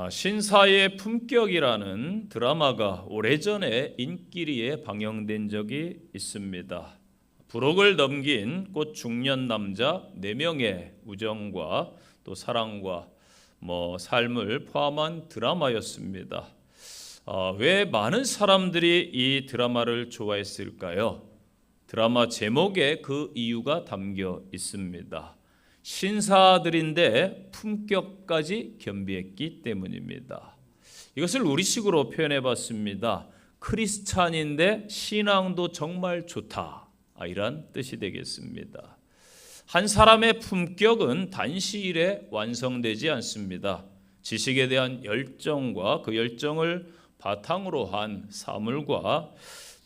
신사의 품격이라는 드라마가 오래전에 인기리에 방영된 적이 있습니다. 불혹을 넘긴 곧 중년 남자 4명의 우정과 또 사랑과 삶을 포함한 드라마였습니다. 왜 많은 사람들이 이 드라마를 좋아했을까요? 드라마 제목에 그 이유가 담겨 있습니다. 신사들인데 품격까지 겸비했기 때문입니다. 이것을 우리식으로 표현해 봤습니다. 크리스찬인데 신앙도 정말 좋다, 이런 뜻이 되겠습니다. 한 사람의 품격은 단시일에 완성되지 않습니다. 지식에 대한 열정과 그 열정을 바탕으로 한 사물과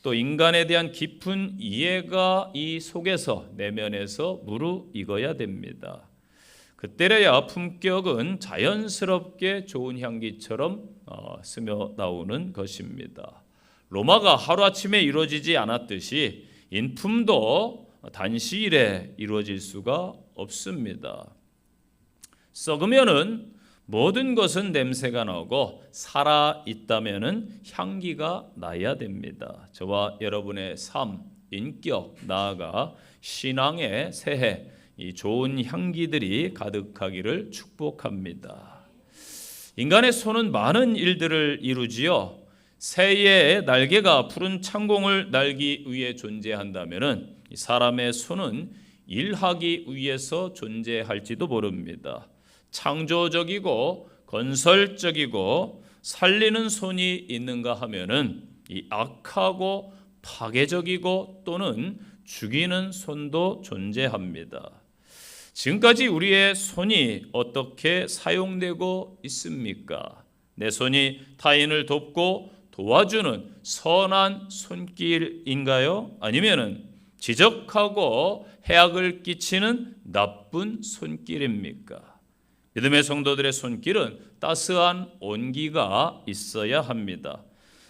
또 인간에 대한 깊은 이해가 이 속에서 내면에서 무르익어야 됩니다. 그때래야 품격은 자연스럽게 좋은 향기처럼 스며 나오는 것입니다. 로마가 하루아침에 이루어지지 않았듯이 인품도 단시일에 이루어질 수가 없습니다. 썩으면은 모든 것은 냄새가 나고 살아있다면은 향기가 나야 됩니다. 저와 여러분의 삶, 인격, 나아가 신앙의 새해 이 좋은 향기들이 가득하기를 축복합니다. 인간의 손은 많은 일들을 이루지요. 새의 날개가 푸른 창공을 날기 위해 존재한다면은 사람의 손은 일하기 위해서 존재할지도 모릅니다. 창조적이고 건설적이고 살리는 손이 있는가 하면은 이 악하고 파괴적이고 또는 죽이는 손도 존재합니다. 지금까지 우리의 손이 어떻게 사용되고 있습니까? 내 손이 타인을 돕고 도와주는 선한 손길인가요? 아니면은 지적하고 해악을 끼치는 나쁜 손길입니까? 믿음의 성도들의 손길은 따스한 온기가 있어야 합니다.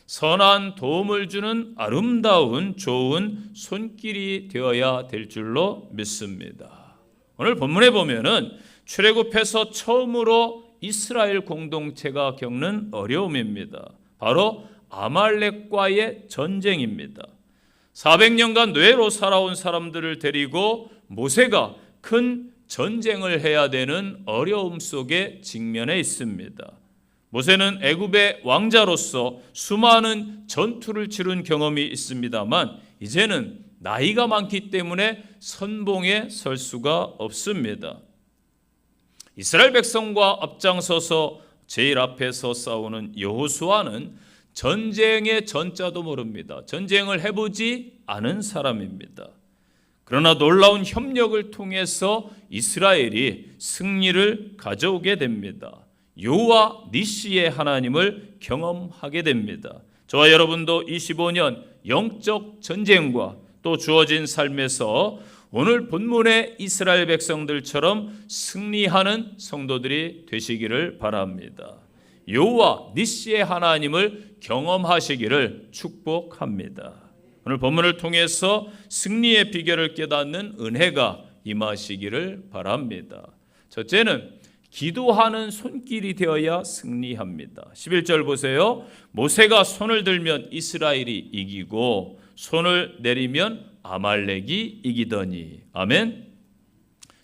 선한 도움을 주는 아름다운 좋은 손길이 되어야 될 줄로 믿습니다. 오늘 본문에 보면은 출애굽해서 처음으로 이스라엘 공동체가 겪는 어려움입니다. 바로 아말렉과의 전쟁입니다. 400년간 노예로 살아온 사람들을 데리고 모세가 큰 전쟁을 해야 되는 어려움 속에 직면해 있습니다. 모세는 애굽의 왕자로서 수많은 전투를 치른 경험이 있습니다만 이제는 나이가 많기 때문에 선봉에 설 수가 없습니다. 이스라엘 백성과 앞장서서 제일 앞에서 싸우는 여호수아는 전쟁의 전자도 모릅니다. 전쟁을 해보지 않은 사람입니다. 그러나 놀라운 협력을 통해서 이스라엘이 승리를 가져오게 됩니다. 여호와 니시의 하나님을 경험하게 됩니다. 저와 여러분도 25년 영적 전쟁과 또 주어진 삶에서 오늘 본문의 이스라엘 백성들처럼 승리하는 성도들이 되시기를 바랍니다. 여호와 니시의 하나님을 경험하시기를 축복합니다. 오늘 본문을 통해서 승리의 비결을 깨닫는 은혜가 임하시기를 바랍니다. 첫째는 기도하는 손길이 되어야 승리합니다. 11절 보세요. 모세가 손을 들면 이스라엘이 이기고 손을 내리면 아말렉이 이기더니. 아멘.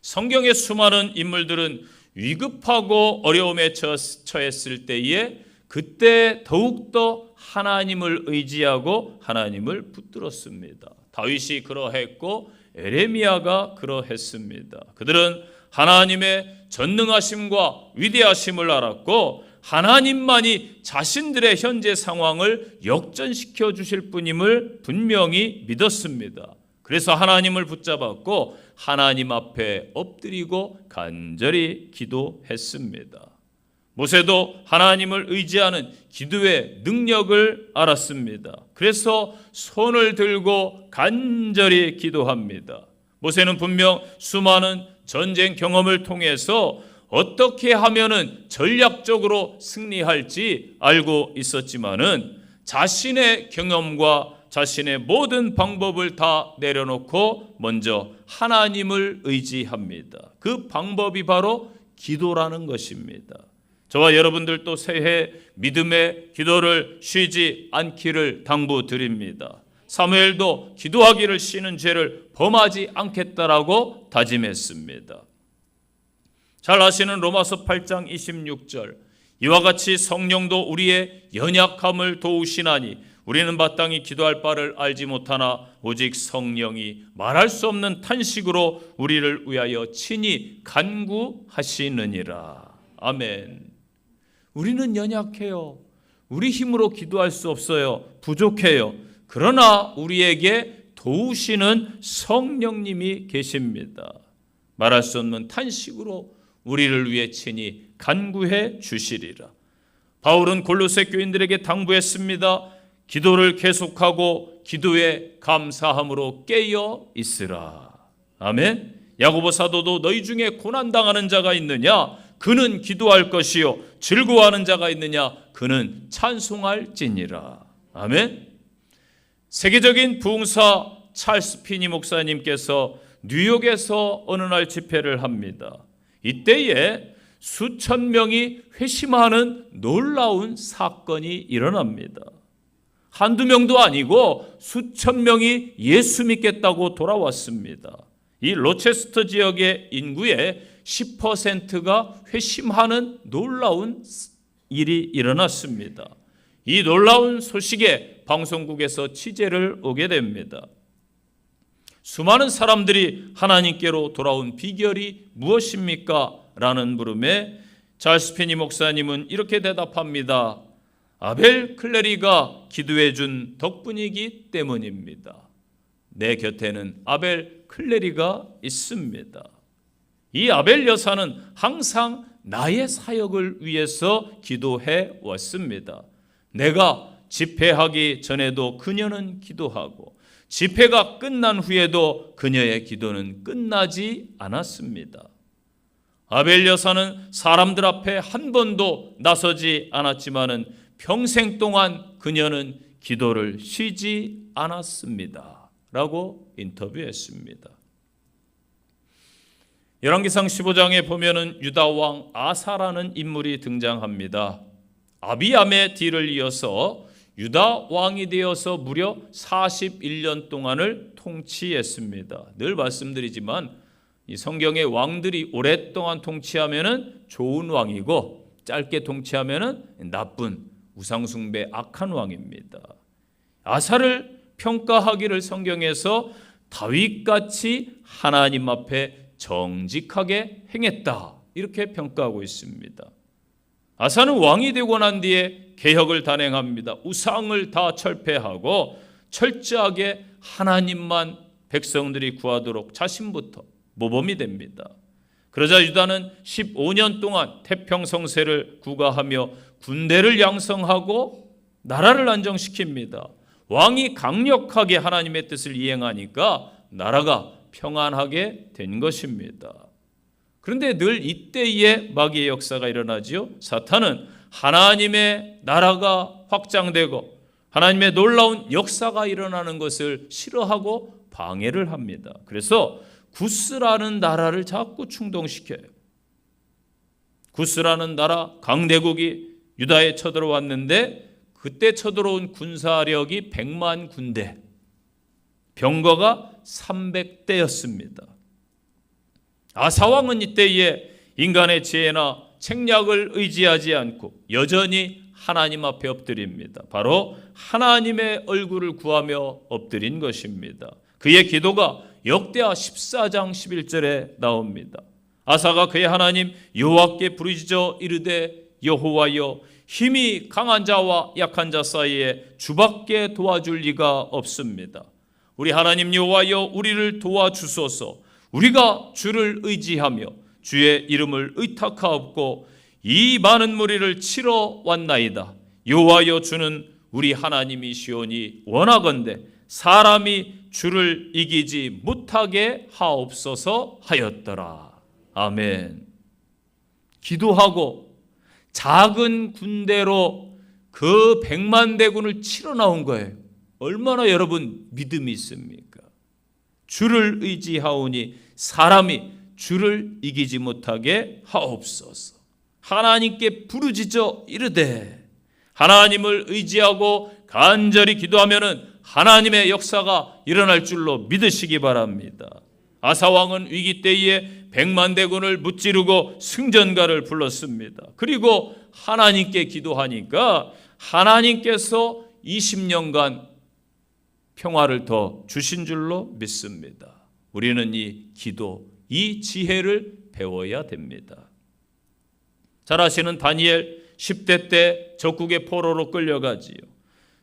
성경의 수많은 인물들은 위급하고 어려움에 처했을 때에 그때 더욱더 하나님을 의지하고 하나님을 붙들었습니다. 다윗이 그러했고 에레미야가 그러했습니다. 그들은 하나님의 전능하심과 위대하심을 알았고 하나님만이 자신들의 현재 상황을 역전시켜 주실 분임을 분명히 믿었습니다. 그래서 하나님을 붙잡았고 하나님 앞에 엎드리고 간절히 기도했습니다. 모세도 하나님을 의지하는 기도의 능력을 알았습니다. 그래서 손을 들고 간절히 기도합니다. 모세는 분명 수많은 전쟁 경험을 통해서 어떻게 하면은 전략적으로 승리할지 알고 있었지만은 자신의 경험과 자신의 모든 방법을 다 내려놓고 먼저 하나님을 의지합니다. 그 방법이 바로 기도라는 것입니다. 저와 여러분들도 새해 믿음의 기도를 쉬지 않기를 당부드립니다. 사무엘도 기도하기를 쉬는 죄를 범하지 않겠다라고 다짐했습니다. 잘 아시는 로마서 8장 26절, 이와 같이 성령도 우리의 연약함을 도우시나니 우리는 마땅히 기도할 바를 알지 못하나 오직 성령이 말할 수 없는 탄식으로 우리를 위하여 친히 간구하시느니라. 아멘. 우리는 연약해요. 우리 힘으로 기도할 수 없어요. 부족해요. 그러나 우리에게 도우시는 성령님이 계십니다. 말할 수 없는 탄식으로 우리를 위해 친히 간구해 주시리라. 바울은 골로새 교인들에게 당부했습니다. 기도를 계속하고 기도에 감사함으로 깨어 있으라. 아멘. 야고보 사도도 너희 중에 고난당하는 자가 있느냐? 그는 기도할 것이요. 즐거워하는 자가 있느냐? 그는 찬송할지니라. 아멘. 세계적인 부흥사 찰스 피니 목사님께서 뉴욕에서 어느 날 집회를 합니다. 이때에 수천 명이 회심하는 놀라운 사건이 일어납니다. 한두 명도 아니고 수천 명이 예수 믿겠다고 돌아왔습니다. 이 로체스터 지역의 인구의 10%가 회심하는 놀라운 일이 일어났습니다. 이 놀라운 소식에 방송국에서 취재를 오게 됩니다. 수많은 사람들이 하나님께로 돌아온 비결이 무엇입니까? 라는 물음에 찰스 피니 목사님은 이렇게 대답합니다. 아벨 클레리가 기도해 준 덕분이기 때문입니다. 내 곁에는 아벨 클레리가 있습니다. 이 아벨 여사는 항상 나의 사역을 위해서 기도해 왔습니다. 내가 집회하기 전에도 그녀는 기도하고 집회가 끝난 후에도 그녀의 기도는 끝나지 않았습니다. 아벨 여사는 사람들 앞에 한 번도 나서지 않았지만은 평생 동안 그녀는 기도를 쉬지 않았습니다. 라고 인터뷰했습니다. 열왕기상 15장에 보면은 유다 왕 아사라는 인물이 등장합니다. 아비암의 뒤를 이어서 유다 왕이 되어서 무려 41년 동안을 통치했습니다. 늘 말씀드리지만 이 성경의 왕들이 오랫동안 통치하면은 좋은 왕이고 짧게 통치하면은 나쁜 우상숭배 악한 왕입니다. 아사를 평가하기를 성경에서 다윗같이 하나님 앞에 정직하게 행했다 이렇게 평가하고 있습니다. 아사는 왕이 되고 난 뒤에 개혁을 단행합니다. 우상을 다 철폐하고 철저하게 하나님만 백성들이 구하도록 자신부터 모범이 됩니다. 그러자 유다는 15년 동안 태평성세를 구가하며 군대를 양성하고 나라를 안정시킵니다. 왕이 강력하게 하나님의 뜻을 이행하니까 나라가 평안하게 된 것입니다. 그런데 늘 이때에 마귀의 역사가 일어나지요. 사탄은 하나님의 나라가 확장되고 하나님의 놀라운 역사가 일어나는 것을 싫어하고 방해를 합니다. 그래서 구스라는 나라를 자꾸 충동시켜요. 구스라는 나라 강대국이 유다에 쳐들어왔는데 그때 쳐들어온 군사력이 100만 군대, 병거가 300대였습니다. 아사왕은 이때에 인간의 지혜나 책략을 의지하지 않고 여전히 하나님 앞에 엎드립니다. 바로 하나님의 얼굴을 구하며 엎드린 것입니다. 그의 기도가 역대하 14장 11절에 나옵니다. 아사가 그의 하나님 여호와께 부르짖어 이르되 여호와여 힘이 강한 자와 약한 자 사이에 주밖에 도와줄 리가 없습니다. 우리 하나님 여호와여 우리를 도와주소서. 우리가 주를 의지하며 주의 이름을 의탁하옵고 이 많은 무리를 치러 왔나이다. 여호와여 주는 우리 하나님이시오니 원하건대 사람이 주를 이기지 못하게 하옵소서 하였더라. 아멘. 기도하고 작은 군대로 그 100만 대군을 치러 나온 거예요. 얼마나 여러분 믿음이 있습니까? 주를 의지하오니 사람이 주를 이기지 못하게 하옵소서. 하나님께 부르짖어 이르되 하나님을 의지하고 간절히 기도하면은 하나님의 역사가 일어날 줄로 믿으시기 바랍니다. 아사왕은 위기 때에 100만 대군을 무찌르고 승전가를 불렀습니다. 그리고 하나님께 기도하니까 하나님께서 20년간 평화를 더 주신 줄로 믿습니다. 우리는 이 기도, 이 지혜를 배워야 됩니다. 잘 아시는 다니엘 10대 때 적국의 포로로 끌려가지요.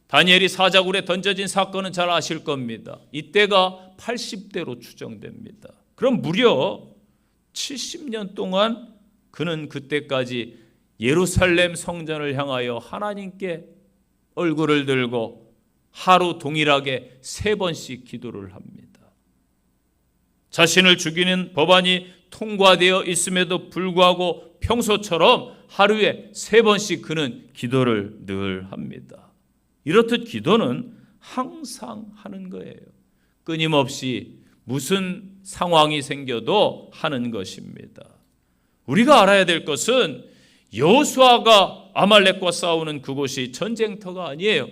다니엘이 사자굴에 던져진 사건은 잘 아실 겁니다. 이때가 80대로 추정됩니다. 그럼 무려 70년 동안 그는 그때까지 예루살렘 성전을 향하여 하나님께 얼굴을 들고 하루 동일하게 3번씩 기도를 합니다. 자신을 죽이는 법안이 통과되어 있음에도 불구하고 평소처럼 하루에 3번씩 그는 기도를 늘 합니다. 이렇듯 기도는 항상 하는 거예요. 끊임없이 무슨 상황이 생겨도 하는 것입니다. 우리가 알아야 될 것은 여호수아가 아말렉과 싸우는 그곳이 전쟁터가 아니에요.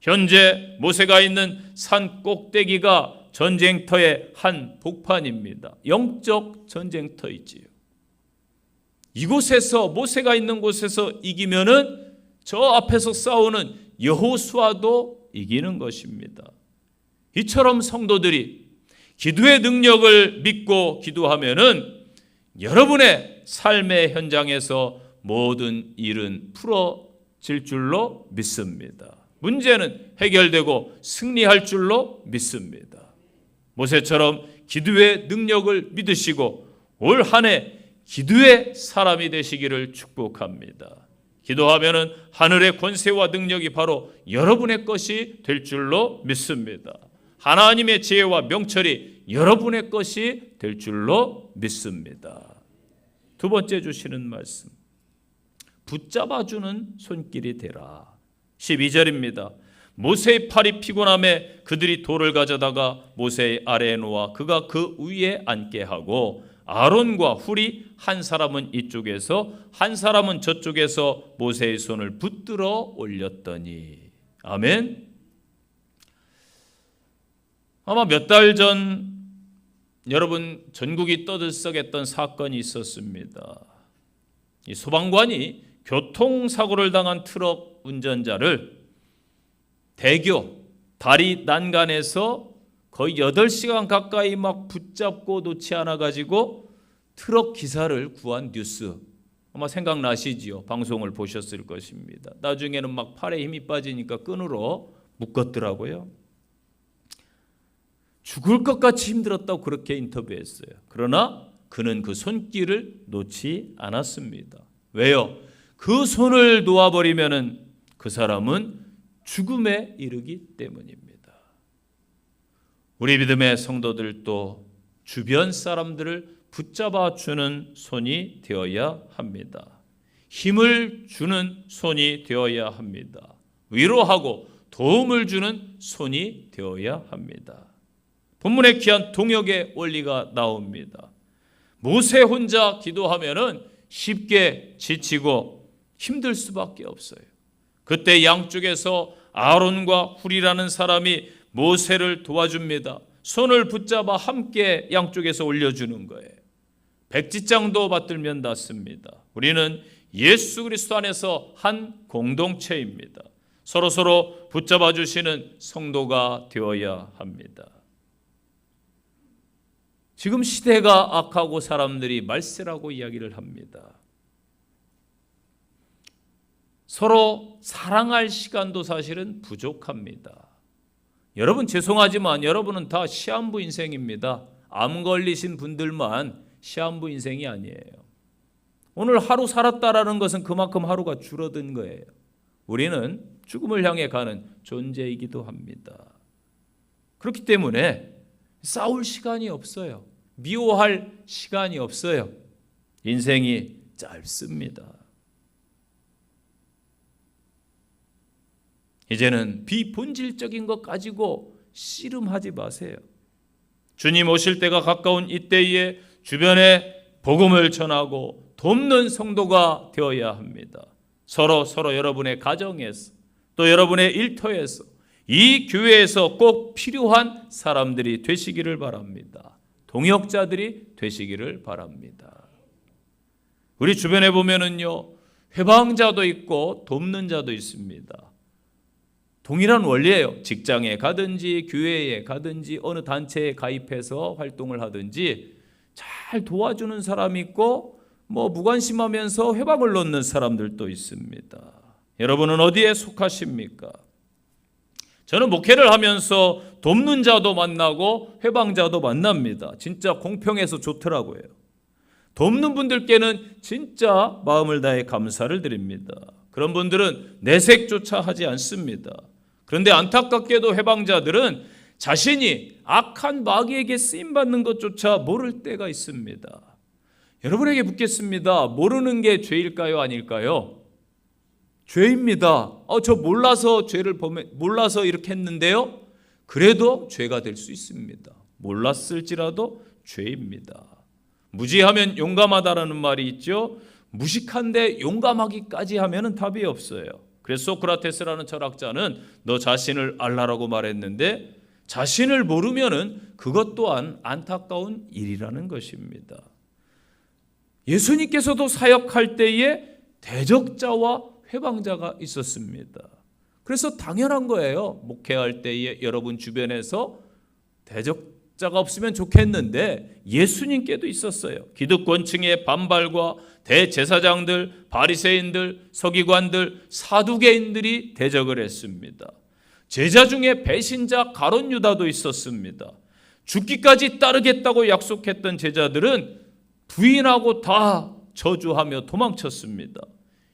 현재 모세가 있는 산 꼭대기가 전쟁터의 한 복판입니다. 영적 전쟁터이지요. 이곳에서 모세가 있는 곳에서 이기면은 저 앞에서 싸우는 여호수아도 이기는 것입니다. 이처럼 성도들이 기도의 능력을 믿고 기도하면은 여러분의 삶의 현장에서 모든 일은 풀어질 줄로 믿습니다. 문제는 해결되고 승리할 줄로 믿습니다. 모세처럼 기도의 능력을 믿으시고 올 한 해 기도의 사람이 되시기를 축복합니다. 기도하면은 하늘의 권세와 능력이 바로 여러분의 것이 될 줄로 믿습니다. 하나님의 지혜와 명철이 여러분의 것이 될 줄로 믿습니다. 두 번째 주시는 말씀, 붙잡아주는 손길이 되라. 12절입니다. 모세의 팔이 피곤함에 그들이 돌을 가져다가 모세의 아래에 놓아 그가 그 위에 앉게 하고 아론과 훌이 한 사람은 이쪽에서 한 사람은 저쪽에서 모세의 손을 붙들어 올렸더니. 아멘. 아마 몇 달 전 여러분 전국이 떠들썩했던 사건이 있었습니다. 이 소방관이 교통사고를 당한 트럭 운전자를 대교 다리 난간에서 거의 8시간 가까이 막 붙잡고 놓지 않아 가지고 트럭 기사를 구한 뉴스 아마 생각나시지요? 방송을 보셨을 것입니다. 나중에는 막 팔에 힘이 빠지니까 끈으로 묶었더라고요. 죽을 것 같이 힘들었다고 그렇게 인터뷰했어요. 그러나 그는 그 손길을 놓지 않았습니다. 왜요? 그 손을 놓아버리면은 그 사람은 죽음에 이르기 때문입니다. 우리 믿음의 성도들도 주변 사람들을 붙잡아 주는 손이 되어야 합니다. 힘을 주는 손이 되어야 합니다. 위로하고 도움을 주는 손이 되어야 합니다. 본문에 귀한 동역의 원리가 나옵니다. 모세 혼자 기도하면은 쉽게 지치고 힘들 수밖에 없어요. 그때 양쪽에서 아론과 훌이라는 사람이 모세를 도와줍니다. 손을 붙잡아 함께 양쪽에서 올려주는 거예요. 백지장도 받들면 닿습니다. 우리는 예수 그리스도 안에서 한 공동체입니다. 서로서로 붙잡아 주시는 성도가 되어야 합니다. 지금 시대가 악하고 사람들이 말세라고 이야기를 합니다. 서로 사랑할 시간도 사실은 부족합니다. 여러분 죄송하지만 여러분은 다 시한부 인생입니다. 암 걸리신 분들만 시한부 인생이 아니에요. 오늘 하루 살았다라는 것은 그만큼 하루가 줄어든 거예요. 우리는 죽음을 향해 가는 존재이기도 합니다. 그렇기 때문에 싸울 시간이 없어요. 미워할 시간이 없어요. 인생이 짧습니다. 이제는 비본질적인 것 가지고 씨름하지 마세요. 주님 오실 때가 가까운 이때에 주변에 복음을 전하고 돕는 성도가 되어야 합니다. 서로 여러분의 가정에서 또 여러분의 일터에서 이 교회에서 꼭 필요한 사람들이 되시기를 바랍니다. 동역자들이 되시기를 바랍니다. 우리 주변에 보면은요, 회방자도 있고 돕는 자도 있습니다. 동일한 원리예요. 직장에 가든지 교회에 가든지 어느 단체에 가입해서 활동을 하든지 잘 도와주는 사람이 있고 무관심하면서 회방을 놓는 사람들도 있습니다. 여러분은 어디에 속하십니까? 저는 목회를 하면서 돕는 자도 만나고 회방자도 만납니다. 진짜 공평해서 좋더라고요. 돕는 분들께는 진짜 마음을 다해 감사를 드립니다. 그런 분들은 내색조차 하지 않습니다. 그런데 안타깝게도 회방자들은 자신이 악한 마귀에게 쓰임받는 것조차 모를 때가 있습니다. 여러분에게 묻겠습니다. 모르는 게 죄일까요? 아닐까요? 죄입니다. 저 몰라서 몰라서 이렇게 했는데요. 그래도 죄가 될 수 있습니다. 몰랐을지라도 죄입니다. 무지하면 용감하다라는 말이 있죠. 무식한데 용감하기까지 하면은 답이 없어요. 그래서 소크라테스라는 철학자는 너 자신을 알라라고 말했는데 자신을 모르면은 그것 또한 안타까운 일이라는 것입니다. 예수님께서도 사역할 때에 대적자와 회방자가 있었습니다. 그래서 당연한 거예요. 목회할 때에 여러분 주변에서 대적자가 없으면 좋겠는데 예수님께도 있었어요. 기득권층의 반발과 대제사장들, 바리새인들, 서기관들, 사두개인들이 대적을 했습니다. 제자 중에 배신자 가룟 유다도 있었습니다. 죽기까지 따르겠다고 약속했던 제자들은 부인하고 다 저주하며 도망쳤습니다.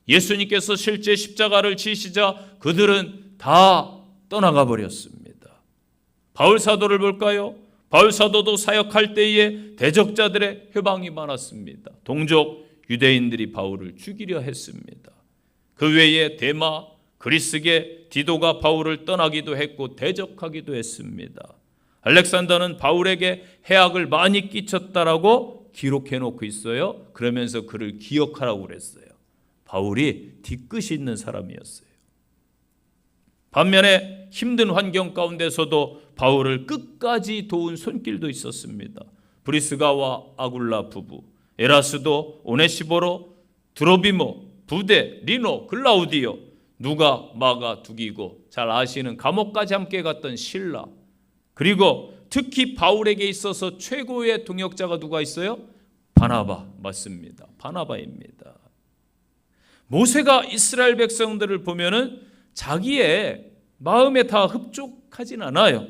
예수님께서 실제 십자가를 지시자 그들은 다 떠나가 버렸습니다. 바울 사도를 볼까요? 바울 사도도 사역할 때에 대적자들의 회방이 많았습니다. 동족 유대인들이 바울을 죽이려 했습니다. 그 외에 데마, 그리스계, 디도가 바울을 떠나기도 했고 대적하기도 했습니다. 알렉산더는 바울에게 해악을 많이 끼쳤다라고 기록해 놓고 있어요. 그러면서 그를 기억하라고 그랬어요. 바울이 뒤끝이 있는 사람이었어요. 반면에 힘든 환경 가운데서도 바울을 끝까지 도운 손길도 있었습니다. 브리스가와 아굴라 부부, 에라스도, 오네시보로, 드로비모, 부데, 리노, 글라우디오, 누가, 마가, 두기고, 잘 아시는 감옥까지 함께 갔던 실라, 그리고 특히 바울에게 있어서 최고의 동역자가 누가 있어요? 바나바, 맞습니다. 바나바입니다. 모세가 이스라엘 백성들을 보면은 자기의 마음에 다 흡족하진 않아요.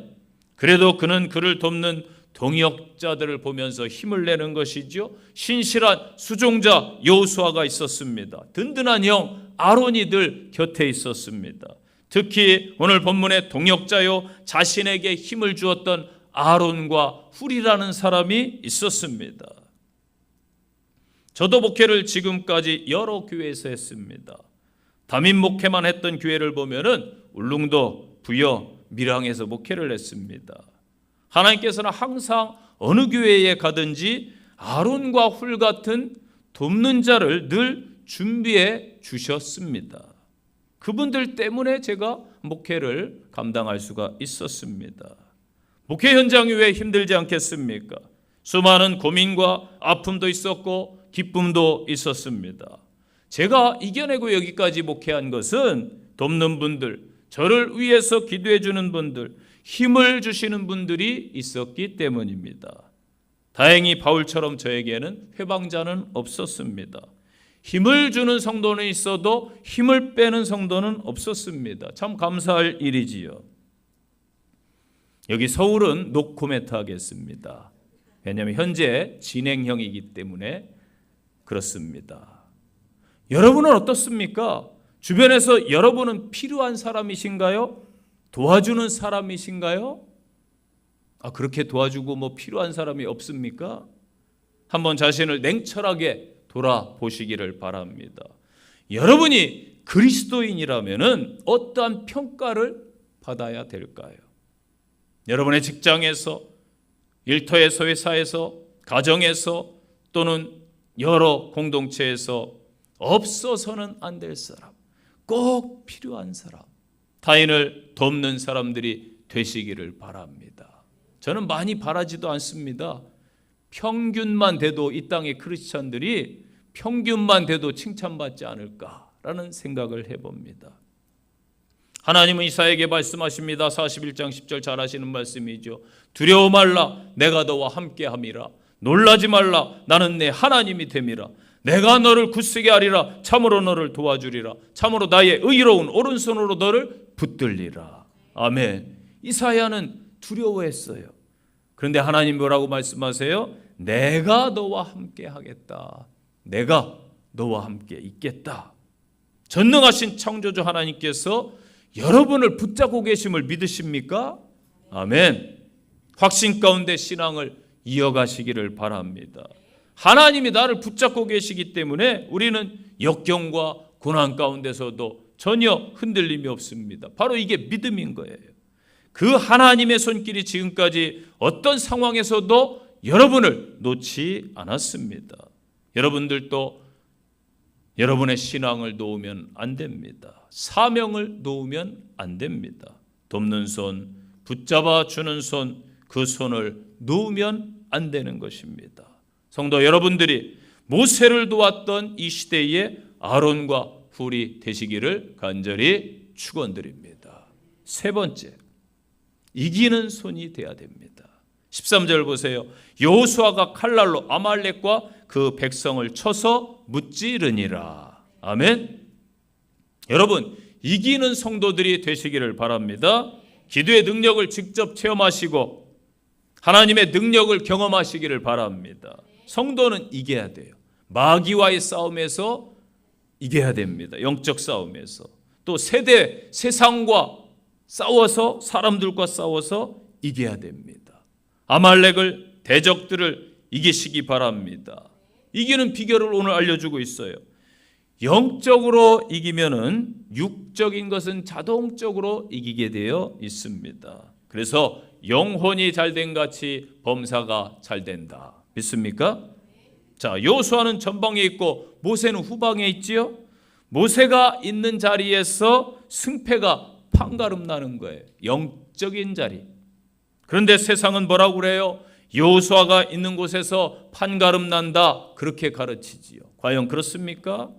그래도 그는 그를 돕는 동역자들을 보면서 힘을 내는 것이죠. 신실한 수종자 여호수아가 있었습니다. 든든한 형 아론이 늘 곁에 있었습니다. 특히 오늘 본문의 동역자요 자신에게 힘을 주었던 아론과 훌이라는 사람이 있었습니다. 저도 목회를 지금까지 여러 교회에서 했습니다. 담임 목회만 했던 교회를 보면은 울릉도, 부여, 밀양에서 목회를 했습니다. 하나님께서는 항상 어느 교회에 가든지 아론과 훌 같은 돕는 자를 늘 준비해 주셨습니다. 그분들 때문에 제가 목회를 감당할 수가 있었습니다. 목회 현장이 왜 힘들지 않겠습니까? 수많은 고민과 아픔도 있었고 기쁨도 있었습니다. 제가 이겨내고 여기까지 목회한 것은 돕는 분들, 저를 위해서 기도해 주는 분들, 힘을 주시는 분들이 있었기 때문입니다. 다행히 바울처럼 저에게는 회방자는 없었습니다. 힘을 주는 성도는 있어도 힘을 빼는 성도는 없었습니다. 참 감사할 일이지요. 여기 서울은 노코멘트 하겠습니다. 왜냐하면 현재 진행형이기 때문에 그렇습니다. 여러분은 어떻습니까? 주변에서 여러분은 필요한 사람이신가요? 도와주는 사람이신가요? 그렇게 도와주고 필요한 사람이 없습니까? 한번 자신을 냉철하게 돌아보시기를 바랍니다. 여러분이 그리스도인이라면 어떠한 평가를 받아야 될까요? 여러분의 직장에서, 일터에서, 회사에서, 가정에서 또는 여러 공동체에서 없어서는 안 될 사람, 꼭 필요한 사람, 타인을 돕는 사람들이 되시기를 바랍니다. 저는 많이 바라지도 않습니다. 평균만 돼도 이 땅의 크리스찬들이 평균만 돼도 칭찬받지 않을까라는 생각을 해봅니다. 하나님은 이사야에게 말씀하십니다. 41장 10절 잘 아시는 말씀이죠. 두려워 말라, 내가 너와 함께함이라. 놀라지 말라, 나는 내 하나님이 됨이라. 내가 너를 굳세게 하리라. 참으로 너를 도와주리라. 참으로 나의 의로운 오른손으로 너를 붙들리라. 아멘. 이사야는 두려워했어요. 그런데 하나님 뭐라고 말씀하세요? 내가 너와 함께 하겠다. 내가 너와 함께 있겠다. 전능하신 창조주 하나님께서 여러분을 붙잡고 계심을 믿으십니까? 아멘. 확신 가운데 신앙을 이어가시기를 바랍니다. 하나님이 나를 붙잡고 계시기 때문에 우리는 역경과 고난 가운데서도 전혀 흔들림이 없습니다. 바로 이게 믿음인 거예요. 그 하나님의 손길이 지금까지 어떤 상황에서도 여러분을 놓지 않았습니다. 여러분들도 여러분의 신앙을 놓으면 안 됩니다. 사명을 놓으면 안 됩니다. 돕는 손, 붙잡아 주는 손, 그 손을 놓으면 안 되는 것입니다. 성도 여러분들이 모세를 도왔던 이 시대의 아론과 훌이 되시기를 간절히 축원드립니다. 세 번째, 이기는 손이 돼야 됩니다. 13절 보세요. 여호수아가 칼날로 아말렉과 그 백성을 쳐서 무찌르니라. 아멘. 여러분, 이기는 성도들이 되시기를 바랍니다. 기도의 능력을 직접 체험하시고 하나님의 능력을 경험하시기를 바랍니다. 성도는 이겨야 돼요. 마귀와의 싸움에서 이겨야 됩니다. 영적 싸움에서. 또 세상과 싸워서, 사람들과 싸워서 이겨야 됩니다. 아말렉을, 대적들을 이기시기 바랍니다. 이기는 비결을 오늘 알려주고 있어요. 영적으로 이기면은 육적인 것은 자동적으로 이기게 되어 있습니다. 그래서 영혼이 잘된 같이 범사가 잘된다. 믿습니까? 자, 여호수아는 전방에 있고 모세는 후방에 있지요. 모세가 있는 자리에서 승패가 판가름 나는 거예요. 영적인 자리. 그런데 세상은 뭐라고 그래요? 여호수아가 있는 곳에서 판가름 난다. 그렇게 가르치지요. 과연 그렇습니까?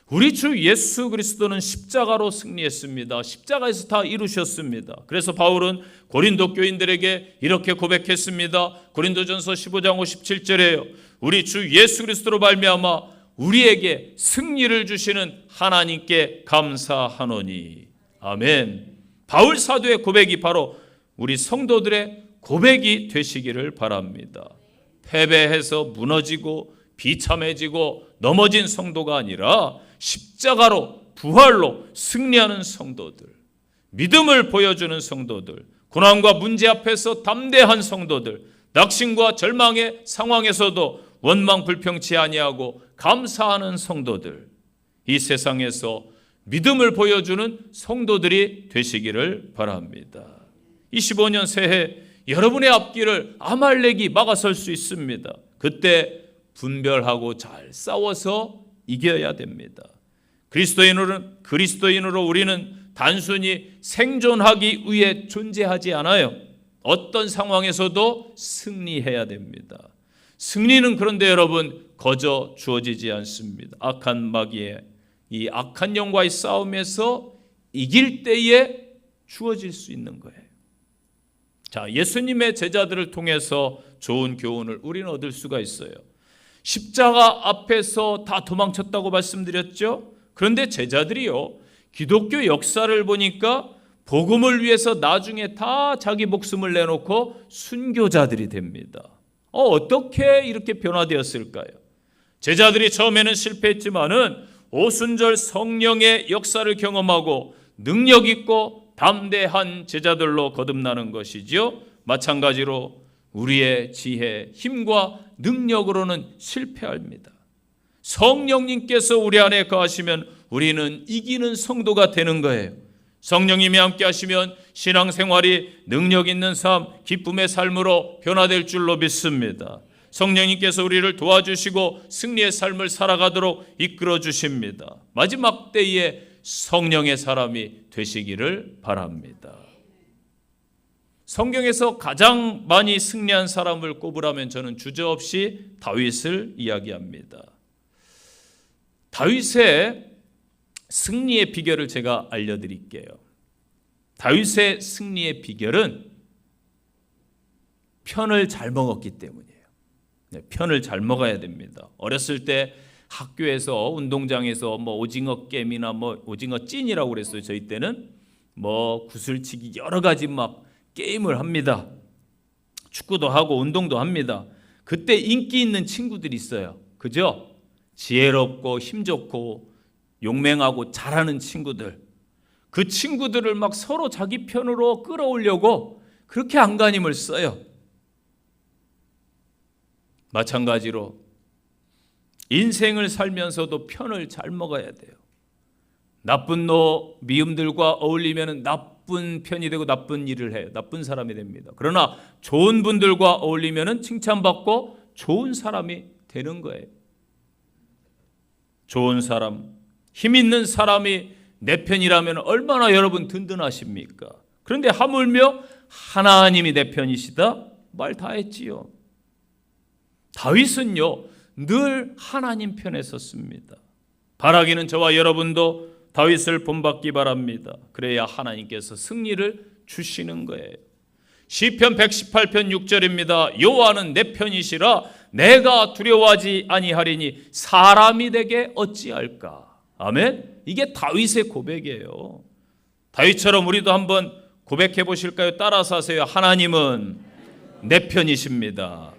우리 주 예수 그리스도는 십자가로 승리했습니다. 십자가에서 다 이루셨습니다. 그래서 바울은 고린도 교인들에게 이렇게 고백했습니다. 고린도전서 15장 57절에요. 우리 주 예수 그리스도로 말미암아 우리에게 승리를 주시는 하나님께 감사하노니. 아멘. 바울 사도의 고백이 바로 우리 성도들의 고백이 되시기를 바랍니다. 패배해서 무너지고 비참해지고 넘어진 성도가 아니라 십자가로 부활로 승리하는 성도들, 믿음을 보여주는 성도들, 고난과 문제 앞에서 담대한 성도들, 낙심과 절망의 상황에서도 원망 불평치 아니하고 감사하는 성도들, 이 세상에서 믿음을 보여주는 성도들이 되시기를 바랍니다. 25년 새해 여러분의 앞길을 아말렉이 막아설 수 있습니다. 그때 분별하고 잘 싸워서 이겨야 됩니다. 그리스도인으로 우리는 단순히 생존하기 위해 존재하지 않아요. 어떤 상황에서도 승리해야 됩니다. 승리는 그런데 여러분 거저 주어지지 않습니다. 악한 마귀의 이 악한 영과의 싸움에서 이길 때에 주어질 수 있는 거예요. 자, 예수님의 제자들을 통해서 좋은 교훈을 우리는 얻을 수가 있어요. 십자가 앞에서 다 도망쳤다고 말씀드렸죠. 그런데 제자들이요, 기독교 역사를 보니까 복음을 위해서 나중에 다 자기 목숨을 내놓고 순교자들이 됩니다. 어떻게 이렇게 변화되었을까요? 제자들이 처음에는 실패했지만은 오순절 성령의 역사를 경험하고 능력 있고 담대한 제자들로 거듭나는 것이지요. 마찬가지로 우리의 지혜, 힘과 능력으로는 실패합니다. 성령님께서 우리 안에 거하시면 우리는 이기는 성도가 되는 거예요. 성령님이 함께 하시면 신앙생활이 능력 있는 삶, 기쁨의 삶으로 변화될 줄로 믿습니다. 성령님께서 우리를 도와주시고 승리의 삶을 살아가도록 이끌어 주십니다. 마지막 때에 성령의 사람이 되시기를 바랍니다. 성경에서 가장 많이 승리한 사람을 꼽으라면 저는 주저없이 다윗을 이야기합니다. 다윗의 승리의 비결을 제가 알려드릴게요. 다윗의 승리의 비결은 편을 잘 먹었기 때문이에요. 편을 잘 먹어야 됩니다. 어렸을 때 학교에서 운동장에서 오징어 게임이나 오징어 찐이라고 그랬어요. 저희 때는 구슬치기 여러 가지 게임을 합니다. 축구도 하고 운동도 합니다. 그때 인기 있는 친구들이 있어요. 그죠? 지혜롭고 힘 좋고 용맹하고 잘하는 친구들. 그 친구들을 서로 자기 편으로 끌어오려고 그렇게 안간힘을 써요. 마찬가지로 인생을 살면서도 편을 잘 먹어야 돼요. 나쁜 미움들과 어울리면 나쁜 편이 되고 나쁜 일을 해요. 나쁜 사람이 됩니다. 그러나 좋은 분들과 어울리면 칭찬받고 좋은 사람이 되는 거예요. 좋은 사람, 힘 있는 사람이 내 편이라면 얼마나 여러분 든든하십니까? 그런데 하물며 하나님이 내 편이시다? 말 다 했지요. 다윗은요 늘 하나님 편에 섰습니다. 바라기는 저와 여러분도 다윗을 본받기 바랍니다. 그래야 하나님께서 승리를 주시는 거예요. 시편 118편 6절입니다. 여호와는 내 편이시라 내가 두려워하지 아니하리니 사람이 되게 어찌할까. 아멘. 이게 다윗의 고백이에요. 다윗처럼 우리도 한번 고백해 보실까요? 따라서 하세요. 하나님은 내 편이십니다.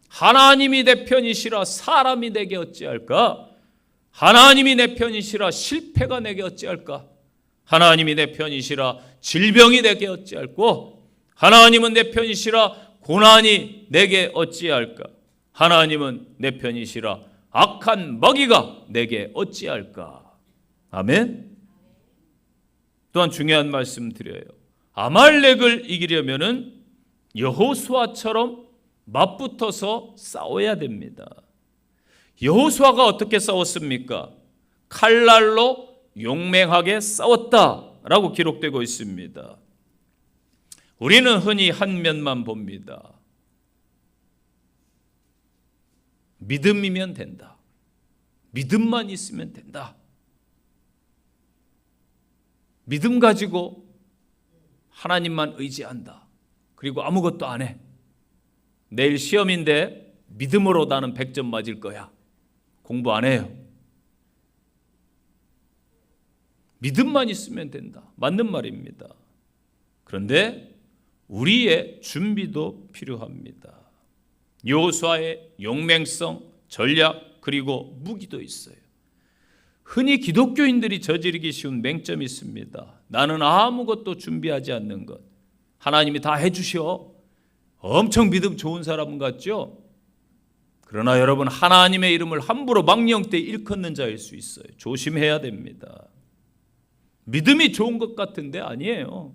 하나님이 내 편이시라 사람이 내게 어찌할까? 하나님이 내 편이시라 실패가 내게 어찌할까? 하나님이 내 편이시라 질병이 내게 어찌할꼬? 하나님은 내 편이시라 고난이 내게 어찌할까? 하나님은 내 편이시라 악한 먹이가 내게 어찌할까? 아멘. 또한 중요한 말씀 드려요. 아말렉을 이기려면은 여호수아처럼 맞붙어서 싸워야 됩니다. 여호수아가 어떻게 싸웠습니까? 칼날로 용맹하게 싸웠다라고 기록되고 있습니다. 우리는 흔히 한 면만 봅니다. 믿음이면 된다. 믿음만 있으면 된다. 믿음 가지고 하나님만 의지한다. 그리고 아무것도 안 해. 내일 시험인데 믿음으로 나는 100점 맞을 거야. 공부 안 해요. 믿음만 있으면 된다. 맞는 말입니다. 그런데 우리의 준비도 필요합니다. 여호수아의 용맹성, 전략 그리고 무기도 있어요. 흔히 기독교인들이 저지르기 쉬운 맹점이 있습니다. 나는 아무것도 준비하지 않는 것. 하나님이 다 해주셔. 엄청 믿음 좋은 사람 같죠? 그러나 여러분 하나님의 이름을 함부로 망령 때 일컫는 자일 수 있어요. 조심해야 됩니다. 믿음이 좋은 것 같은데 아니에요.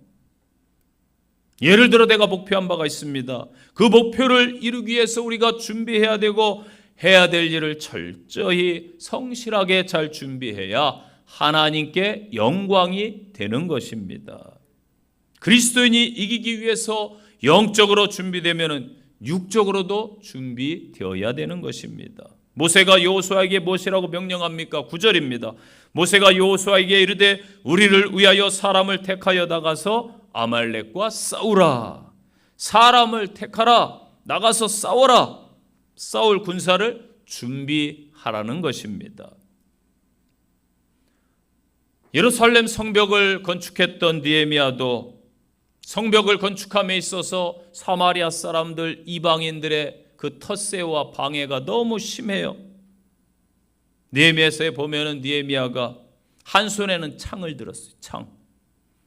예를 들어 내가 목표한 바가 있습니다. 그 목표를 이루기 위해서 우리가 준비해야 되고 해야 될 일을 철저히 성실하게 잘 준비해야 하나님께 영광이 되는 것입니다. 그리스도인이 이기기 위해서 영적으로 준비되면은 육적으로도 준비되어야 되는 것입니다. 모세가 여호수아에게 무엇이라고 명령합니까? 9절입니다. 모세가 여호수아에게 이르되 우리를 위하여 사람을 택하여 나가서 아말렉과 싸우라. 사람을 택하라. 나가서 싸워라. 싸울 군사를 준비하라는 것입니다. 예루살렘 성벽을 건축했던 느헤미야도 성벽을 건축함에 있어서 사마리아 사람들 이방인들의 그 텃세와 방해가 너무 심해요. 느헤미야서에 보면은 느헤미야가 한 손에는 창을 들었어요. 창.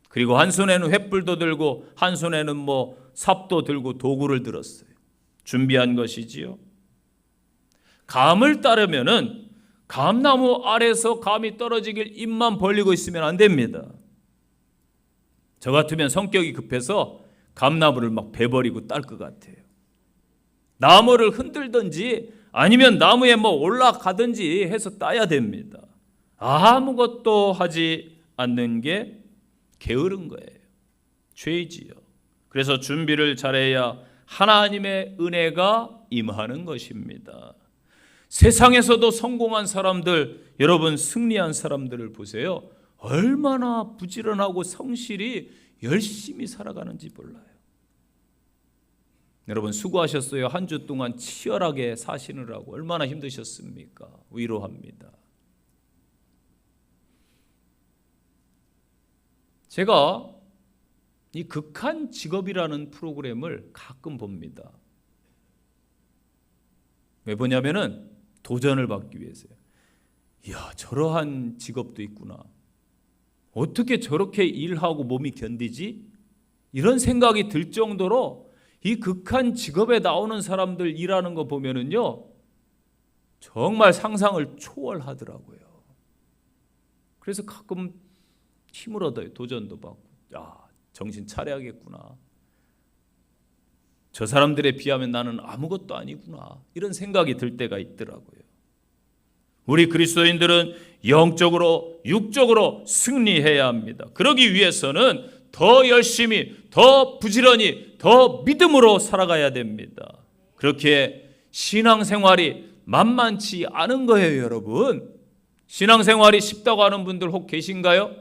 그리고 한 손에는 횃불도 들고 한 손에는 삽도 들고 도구를 들었어요. 준비한 것이지요. 감을 따르면은 감나무 아래서 감이 떨어지길 입만 벌리고 있으면 안 됩니다. 저 같으면 성격이 급해서 감나무를 막 베버리고 딸 것 같아요. 나무를 흔들든지 아니면 나무에 뭐 올라가든지 해서 따야 됩니다. 아무것도 하지 않는 게 게으른 거예요. 죄이지요. 그래서 준비를 잘해야 하나님의 은혜가 임하는 것입니다. 세상에서도 성공한 사람들, 여러분 승리한 사람들을 보세요. 얼마나 부지런하고 성실히 열심히 살아가는지 몰라요. 여러분 수고하셨어요. 한 주 동안 치열하게 사시느라고 얼마나 힘드셨습니까? 위로합니다. 제가 이 극한 직업이라는 프로그램을 가끔 봅니다. 왜 보냐면은 도전을 받기 위해서요. 이야, 저러한 직업도 있구나. 어떻게 저렇게 일하고 몸이 견디지? 이런 생각이 들 정도로 이 극한 직업에 나오는 사람들 일하는 거 보면은요, 정말 상상을 초월하더라고요. 그래서 가끔 힘을 얻어요. 도전도 받고. 야, 정신 차려야겠구나. 저 사람들에 비하면 나는 아무것도 아니구나. 이런 생각이 들 때가 있더라고요. 우리 그리스도인들은 영적으로, 육적으로 승리해야 합니다. 그러기 위해서는 더 열심히, 더 부지런히, 더 믿음으로 살아가야 됩니다. 그렇게 신앙생활이 만만치 않은 거예요, 여러분. 신앙생활이 쉽다고 하는 분들 혹 계신가요?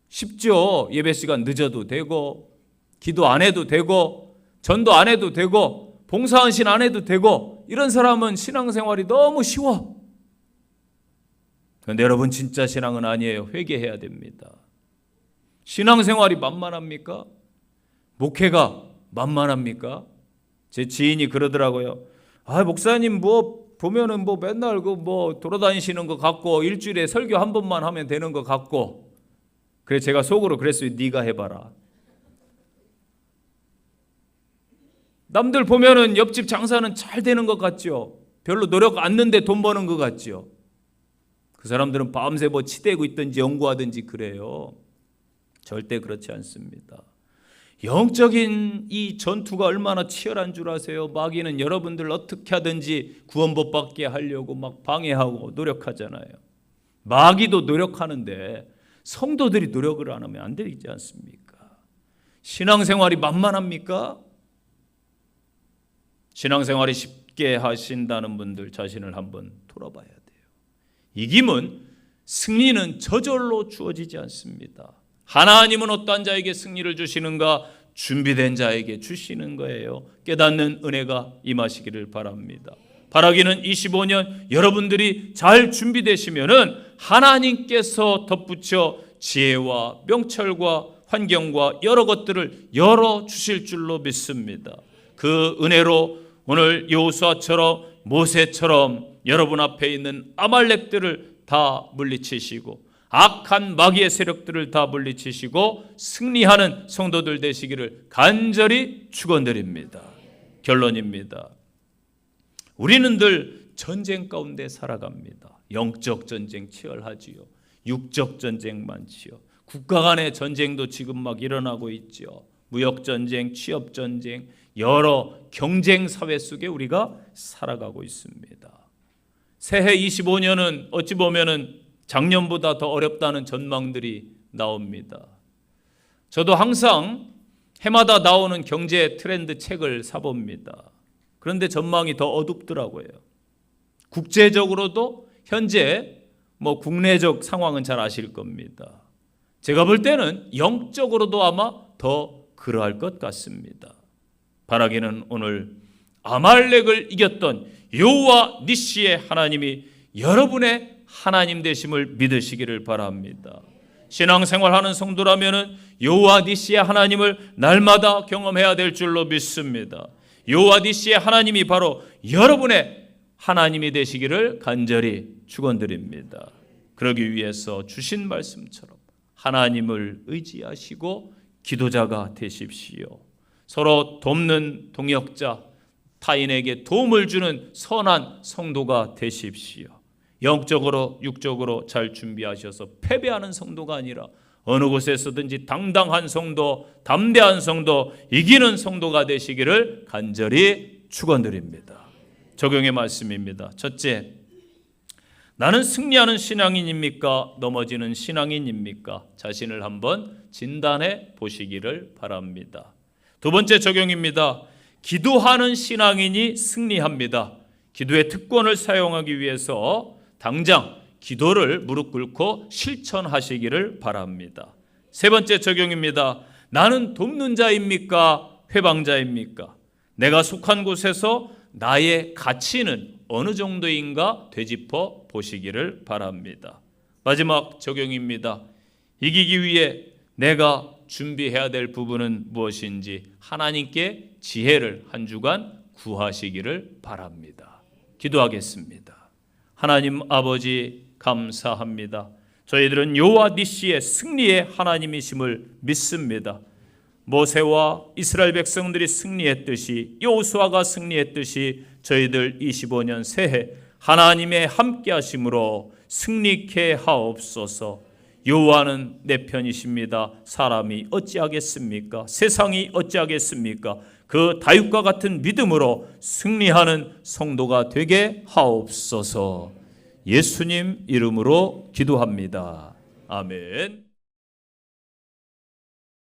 쉽죠. 예배 시간 늦어도 되고, 기도 안 해도 되고, 전도 안 해도 되고, 봉사헌신 안 해도 되고, 이런 사람은 신앙생활이 너무 쉬워. 그런데 여러분 진짜 신앙은 아니에요. 회개해야 됩니다. 신앙생활이 만만합니까? 목회가 만만합니까? 제 지인이 그러더라고요. 아, 목사님 뭐 보면은 뭐 맨날 그 뭐 돌아다니시는 것 같고 일주일에 설교 한 번만 하면 되는 것 같고. 그래서 제가 속으로 그랬어요. 네가 해봐라. 남들 보면은 옆집 장사는 잘 되는 것 같죠. 별로 노력 안 했는데 돈 버는 것 같죠. 그 사람들은 밤새 뭐 치대고 있든지 연구하든지 그래요. 절대 그렇지 않습니다. 영적인 이 전투가 얼마나 치열한 줄 아세요? 마귀는 여러분들 어떻게 하든지 구원 못 받게 하려고 막 방해하고 노력하잖아요. 마귀도 노력하는데 성도들이 노력을 안 하면 안 되지 않습니까? 신앙생활이 만만합니까? 신앙생활이 쉽게 하신다는 분들 자신을 한번 돌아봐야 돼요. 이김은 승리는 저절로 주어지지 않습니다. 하나님은 어떠한 자에게 승리를 주시는가? 준비된 자에게 주시는 거예요. 깨닫는 은혜가 임하시기를 바랍니다. 바라기는 25년 여러분들이 잘 준비되시면은 하나님께서 덧붙여 지혜와 명철과 환경과 여러 것들을 열어 주실 줄로 믿습니다. 그 은혜로 오늘 여호수아처럼 모세처럼 여러분 앞에 있는 아말렉들을 다 물리치시고 악한 마귀의 세력들을 다 물리치시고 승리하는 성도들 되시기를 간절히 축원드립니다. 결론입니다. 우리는 늘 전쟁 가운데 살아갑니다. 영적 전쟁 치열하지요. 육적 전쟁 많지요. 국가 간의 전쟁도 지금 막 일어나고 있죠. 무역 전쟁, 취업 전쟁, 여러 경쟁 사회 속에 우리가 살아가고 있습니다. 새해 25년은 어찌 보면은 작년보다 더 어렵다는 전망들이 나옵니다. 저도 항상 해마다 나오는 경제 트렌드 책을 사봅니다. 그런데 전망이 더 어둡더라고요. 국제적으로도 현재 뭐 국내적 상황은 잘 아실 겁니다. 제가 볼 때는 영적으로도 아마 더 그러할 것 같습니다. 바라기는 오늘 아말렉을 이겼던 여호와 니시의 하나님이 여러분의 하나님 되심을 믿으시기를 바랍니다. 신앙생활하는 성도라면은 여호와 니시의 하나님을 날마다 경험해야 될 줄로 믿습니다. 여호와 니시의 하나님이 바로 여러분의 하나님이 되시기를 간절히 축원드립니다. 그러기 위해서 주신 말씀처럼 하나님을 의지하시고 기도자가 되십시오. 서로 돕는 동역자, 타인에게 도움을 주는 선한 성도가 되십시오. 영적으로 육적으로 잘 준비하셔서 패배하는 성도가 아니라 어느 곳에서든지 당당한 성도, 담대한 성도, 이기는 성도가 되시기를 간절히 축원드립니다. 적용의 말씀입니다. 첫째, 나는 승리하는 신앙인입니까? 넘어지는 신앙인입니까? 자신을 한번 진단해 보시기를 바랍니다. 두 번째 적용입니다. 기도하는 신앙인이 승리합니다. 기도의 특권을 사용하기 위해서 당장 기도를 무릎 꿇고 실천하시기를 바랍니다. 세 번째 적용입니다. 나는 돕는 자입니까? 회방자입니까? 내가 속한 곳에서 나의 가치는 어느 정도인가 되짚어 보시기를 바랍니다. 마지막 적용입니다. 이기기 위해 내가 준비해야 될 부분은 무엇인지 하나님께 지혜를 한 주간 구하시기를 바랍니다. 기도하겠습니다. 하나님 아버지 감사합니다. 저희들은 여호와 니시의 승리의 하나님이심을 믿습니다. 모세와 이스라엘 백성들이 승리했듯이 여호수아가 승리했듯이 저희들 25년 새해 하나님의 함께 하심으로 승리케 하옵소서. 여호와는 내 편이십니다. 사람이 어찌하겠습니까? 세상이 어찌하겠습니까? 그 다윗과 같은 믿음으로 승리하는 성도가 되게 하옵소서. 예수님 이름으로 기도합니다. 아멘.